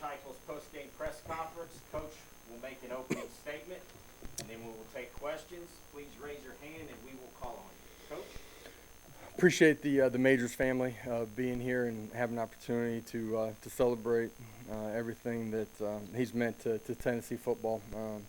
Heupel's post-game press conference. Coach will make an opening statement, and then we will take questions. Please raise your hand, and we will call on you. Coach? Appreciate the Majors family being here and having an opportunity to celebrate everything that he's meant to Tennessee football.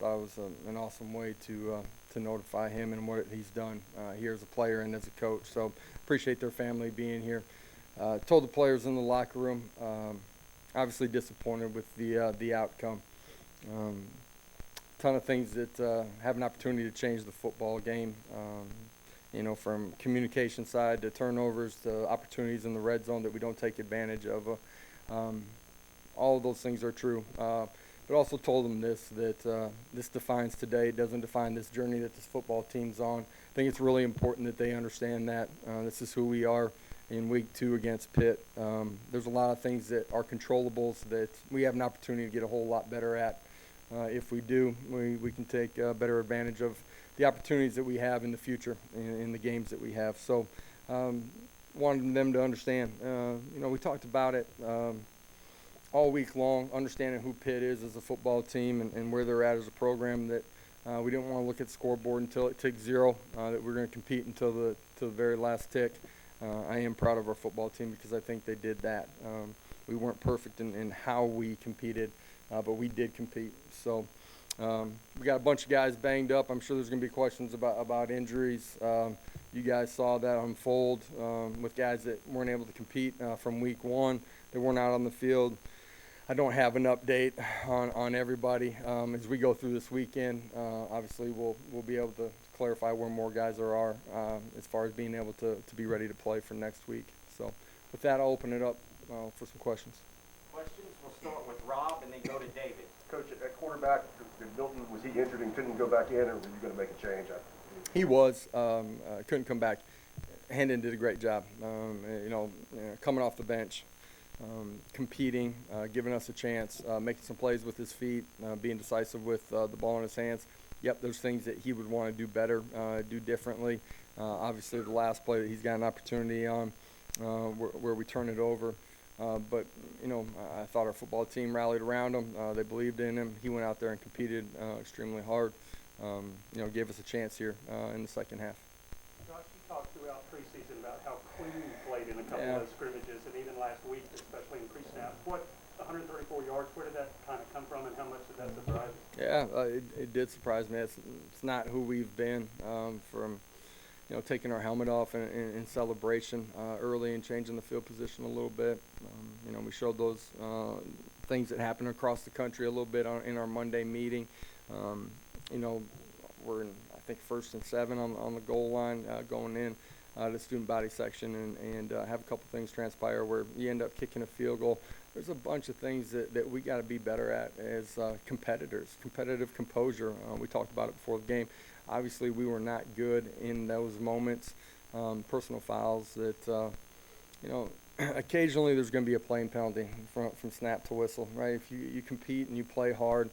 Thought it was an awesome way to notify him and what he's done here as a player and as a coach. So appreciate their family being here. Told the players in the locker room, obviously disappointed with the outcome. Ton of things that have an opportunity to change the football game. From communication side to turnovers to opportunities in the red zone that we don't take advantage of. All of those things are true. But also told them that this defines today. It doesn't define this journey that this football team's on. I think it's really important that they understand that. This is who we are in week 2 against Pitt. There's a lot of things that are controllables that we have an opportunity to get a whole lot better at. If we do, we can take better advantage of the opportunities that we have in the future in the games that we have. So wanted them to understand. We talked about it all week long, understanding who Pitt is as a football team and where they're at as a program, that we didn't want to look at the scoreboard until it ticked 0, that we're going to compete until the very last tick. I am proud of our football team because I think they did that. We weren't perfect in how we competed, but we did compete. So we got a bunch of guys banged up. I'm sure there's going to be questions about injuries. You guys saw that unfold with guys that weren't able to compete from week 1. They weren't out on the field. I don't have an update on everybody. As we go through this weekend, obviously we'll be able to clarify where more guys there are as far as being able to be ready to play for next week. So with that, I'll open it up for some questions. Questions? We'll start with Rob and then go to David. Coach, at quarterback, Milton, was he injured and couldn't go back in, or were you going to make a change? He was. Couldn't come back. Hendon did a great job, coming off the bench, competing, giving us a chance, making some plays with his feet, being decisive with the ball in his hands. Yep, there's things that he would want to do better, do differently. Obviously, the last play that he's got an opportunity on where we turn it over. But I thought our football team rallied around him. They believed in him. He went out there and competed extremely hard. Gave us a chance here in the second half. Josh, you talked throughout preseason about how clean you played in a couple of those scrimmages, and even last week, especially in pre-snap. 134 yards, where did that kind of come from, and how much did that surprise you? Yeah, it did surprise me. It's not who we've been from taking our helmet off in celebration early and changing the field position a little bit. We showed those things that happen across the country a little bit in our Monday meeting. We're in, I think, 1st and 7 on the goal line going in the student body section and have a couple things transpire where you end up kicking a field goal. There's a bunch of things that we got to be better at as competitors. Competitive composure. We talked about it before the game. Obviously, we were not good in those moments. Personal fouls that, occasionally there's going to be a playing penalty from snap to whistle, right? If you compete and you play hard,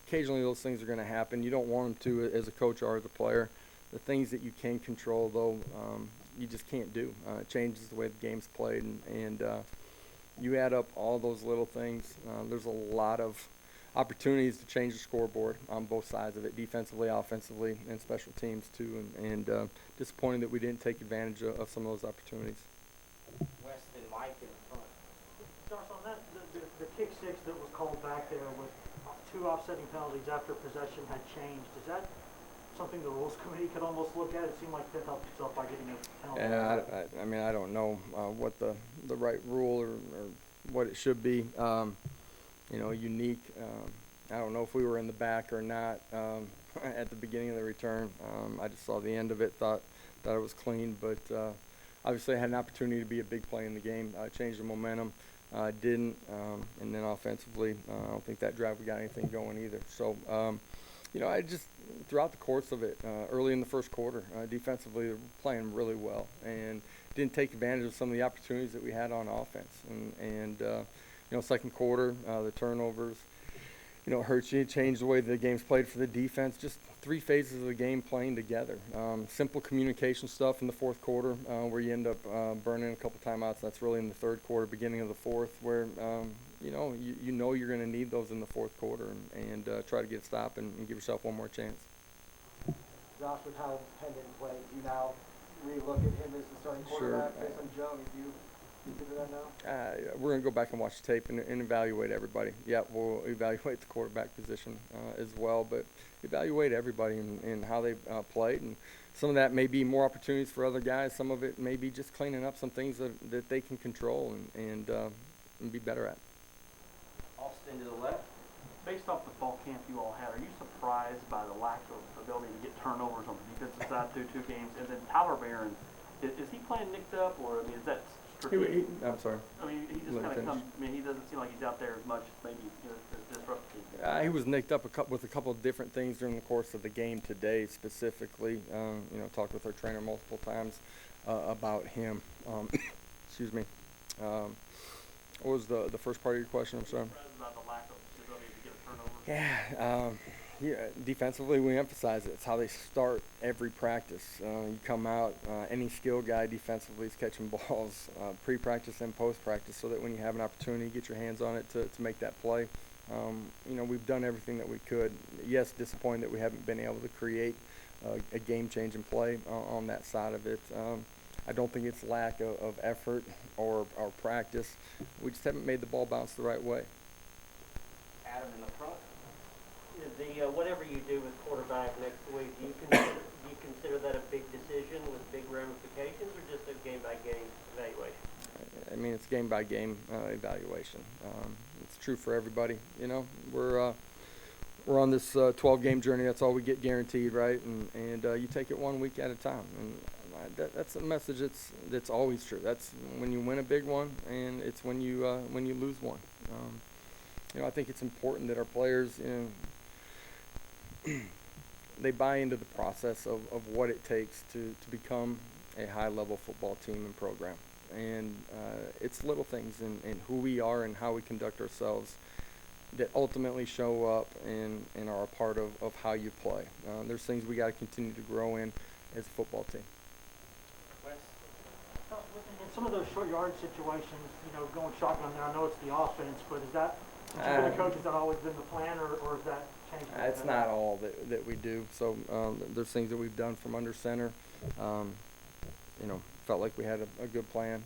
occasionally those things are going to happen. You don't want them to as a coach or as a player. The things that you can control, though, you just can't do. It changes the way the game's played, and you add up all those little things. There's a lot of opportunities to change the scoreboard on both sides of it, defensively, offensively, and special teams too. And disappointing that we didn't take advantage of some of those opportunities. West and Mike in the front. Josh, on that, the kick 6 that was called back there with 2 offsetting penalties after possession had changed, is that something the rules committee could almost look at? It seemed like Pitt helped itself by getting a penalty. Yeah, I don't know what the right rule or what it should be. Unique. I don't know if we were in the back or not at the beginning of the return. I just saw the end of it, thought it was clean, but obviously I had an opportunity to be a big play in the game, change the momentum. Didn't, and then offensively, I don't think that drive we got anything going either. So, I just, throughout the course of it, early in the first quarter, defensively, they were playing really well and didn't take advantage of some of the opportunities that we had on offense. And second quarter, the turnovers, hurts you. Changed the way the game's played for the defense. Just 3 phases of the game playing together. Simple communication stuff in the fourth quarter where you end up burning a couple timeouts. That's really in the third quarter, beginning of the fourth, where you know, you know you're going to need those in the fourth quarter, and try to get a stop and give yourself one more chance. Josh, with how Hendon played, do you now re-look at him as the starting quarterback based on Joe? Do you consider that now? We're going to go back and watch the tape and evaluate everybody. Yeah, we'll evaluate the quarterback position as well, but evaluate everybody and how they played. And some of that may be more opportunities for other guys. Some of it may be just cleaning up some things that they can control and be better at. Austin to the left. Based off the fall camp you all had, are you surprised by the lack of ability to get turnovers on the defensive side through 2 games? And then Tyler Barron, is he playing nicked up, or I mean, is that strictly? I'm sorry. I mean, he just kind of comes. I mean, he doesn't seem like he's out there as much as maybe as disruptive. He was nicked up with a couple of different things during the course of the game today, specifically. You know, talked with our trainer multiple times about him. Excuse me. What was the first part of your question? I'm sorry. About the lack of ability to get a turnover. Yeah, defensively we emphasize it. It's how they start every practice. You come out, any skill guy defensively is catching balls pre-practice and post-practice, so that when you have an opportunity, you get your hands on it to make that play. You know, we've done everything that we could. Yes, disappointed that we haven't been able to create a game-changing play on that side of it. I don't think it's lack of effort or practice. We just haven't made the ball bounce the right way. Adam in the front. Whatever you do with quarterback next week, do you consider that a big decision with big ramifications, or just a game-by-game evaluation? I mean, it's game-by-game evaluation. It's true for everybody. You know, we're on this 12-game journey. That's all we get guaranteed, right? And you take it 1 week at a time. And that's a message that's always true. That's when you win a big one, and it's when you lose one. You know, I think it's important that our players, you know, they buy into the process of what it takes to become a high-level football team and program. And it's little things in who we are and how we conduct ourselves that ultimately show up and are a part of how you play. There's things we got to continue to grow in as a football team. In some of those short yard situations, you know, going shotgun there, I know it's the offense, but is that, for the coaches, that always been the plan, or is that changed? It's not all that we do. So there's things that we've done from under center. You know, felt like we had a good plan.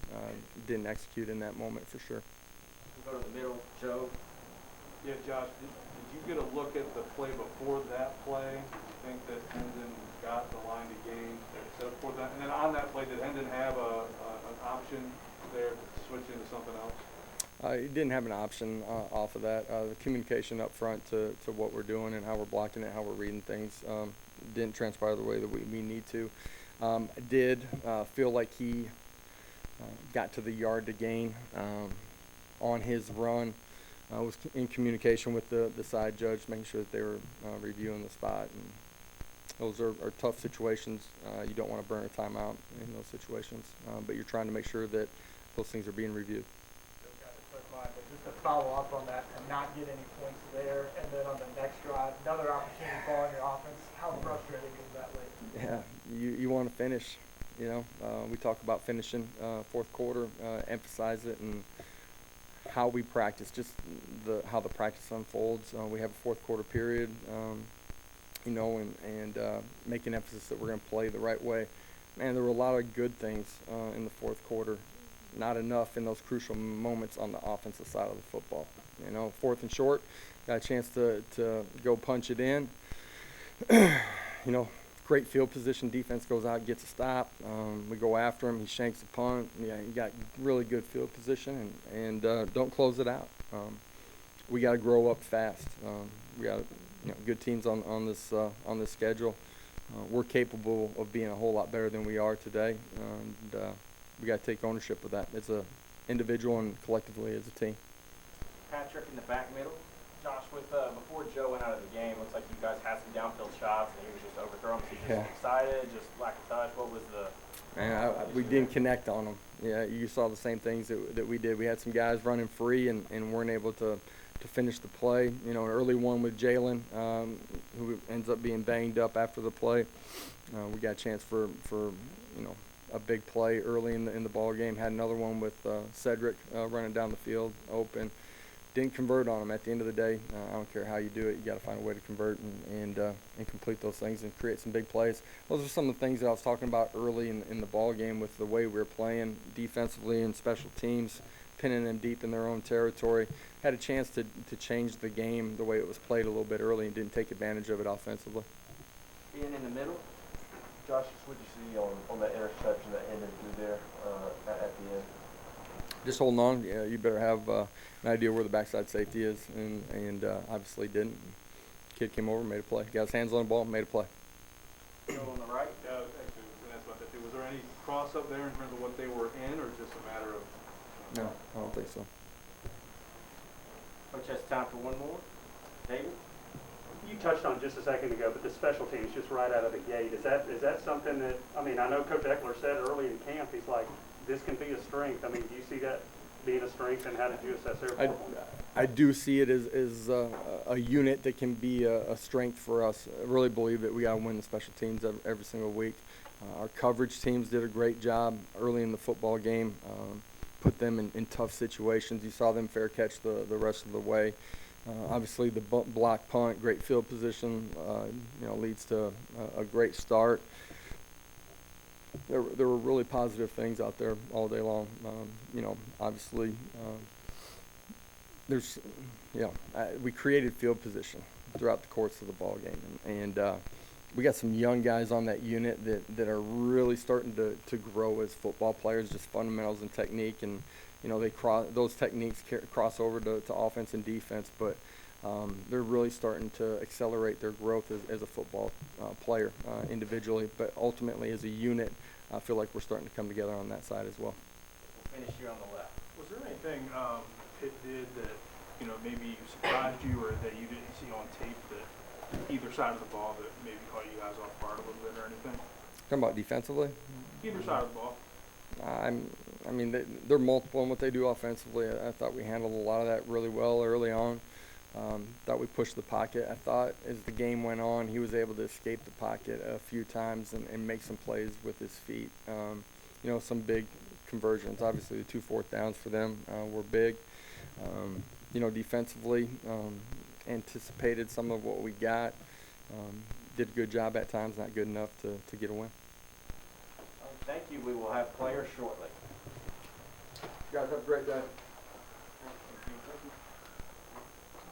Didn't execute in that moment for sure. We'll go to the middle. Joe. Yeah, Josh, did you get a look at the play before that play? You think that Hendon got the line to gain except for that? And then on that play, did Hendon have an option there to switch into something else? He didn't have an option off of that. The communication up front to what we're doing and how we're blocking it, how we're reading things, didn't transpire the way that we need to. Did feel like he got to the yard to gain on his run. Was in communication with the side judge, making sure that they were reviewing the spot. And those are tough situations. You don't want to burn a timeout in those situations, but you're trying to make sure that those things are being reviewed. But just to follow up on that, and not get any points there, and then on the next drive, another opportunity ball in your offense. How frustrating is that late? Yeah, you want to finish. You know, we talk about finishing fourth quarter, emphasize it, and how we practice, just how the practice unfolds. We have a fourth quarter period, you know, and make an emphasis that we're going to play the right way. Man, there were a lot of good things in the fourth quarter. Not enough in those crucial moments on the offensive side of the football. You know, 4th and short, got a chance to go punch it in. You know, great field position. Defense goes out, gets a stop. We go after him. He shanks a punt. Yeah, you got really good field position, and don't close it out. We got to grow up fast. We got good teams on this schedule. We're capable of being a whole lot better than we are today, and we got to take ownership of that as an individual and collectively as a team. Patrick in the back middle. Josh, before Joe went out of the game, looks like you guys had some downfield shots and he was just overthrowing. Was he just excited, just lack of touch? What was the? Man, we didn't connect on them. Yeah, you saw the same things that we did. We had some guys running free and weren't able to finish the play. You know, an early one with Jalen, who ends up being banged up after the play. We got a chance for a big play early in the ball game. Had another one with Cedric running down the field open. didn't convert on them. At the end of the day, I don't care how you do it, you got to find a way to convert and complete those things and create some big plays. Those are some of the things that I was talking about early in the ball game with the way we were playing defensively and special teams, pinning them deep in their own territory. Had a chance to change the game the way it was played a little bit early and didn't take advantage of it offensively. Being in the middle, Josh, what did you see on that interception that ended through there at the end? Just holding on. Yeah, you better have an idea where the backside safety is, and obviously didn't. Kid came over, made a play. Got his hands on the ball, made a play. Joe on the right. Yeah, actually, that's about that too. Was there any cross up there in terms of what they were in, or just a matter of? No, I don't think so. Coach has time for one more. David? You touched on it just a second ago, but the special teams just right out of the gate, is that something that, I mean, I know Coach Eckler said early in camp, he's like, this can be a strength. I mean, do you see that being a strength, and how did you assess their performance? I do see it as a unit that can be a strength for us. I really believe that we got to win the special teams every single week. Our coverage teams did a great job early in the football game, put them in tough situations. You saw them fair catch the rest of the way. Obviously, the block punt, great field position, leads to a great start. There were really positive things out there all day long. Obviously, we created field position throughout the course of the ball game, and we got some young guys on that unit that are really starting to grow as football players, just fundamentals and technique, and those techniques cross over to offense and defense, but they're really starting to accelerate their growth as a football player individually, but ultimately as a unit. I feel like we're starting to come together on that side as well. We'll finish here on the left. Was there anything Pitt did that, maybe surprised you or that you didn't see on tape that either side of the ball that maybe caught you guys off guard a little bit or anything? Talking about defensively? Either side of the ball. They're multiple in what they do offensively. I thought we handled a lot of that really well early on. Thought we pushed the pocket. I thought as the game went on, he was able to escape the pocket a few times and make some plays with his feet. Some big conversions. Obviously, the 2 4th downs for them were big. Defensively, anticipated some of what we got. Did a good job at times, not good enough to get a win. Thank you. We will have players shortly. Guys, have a great day.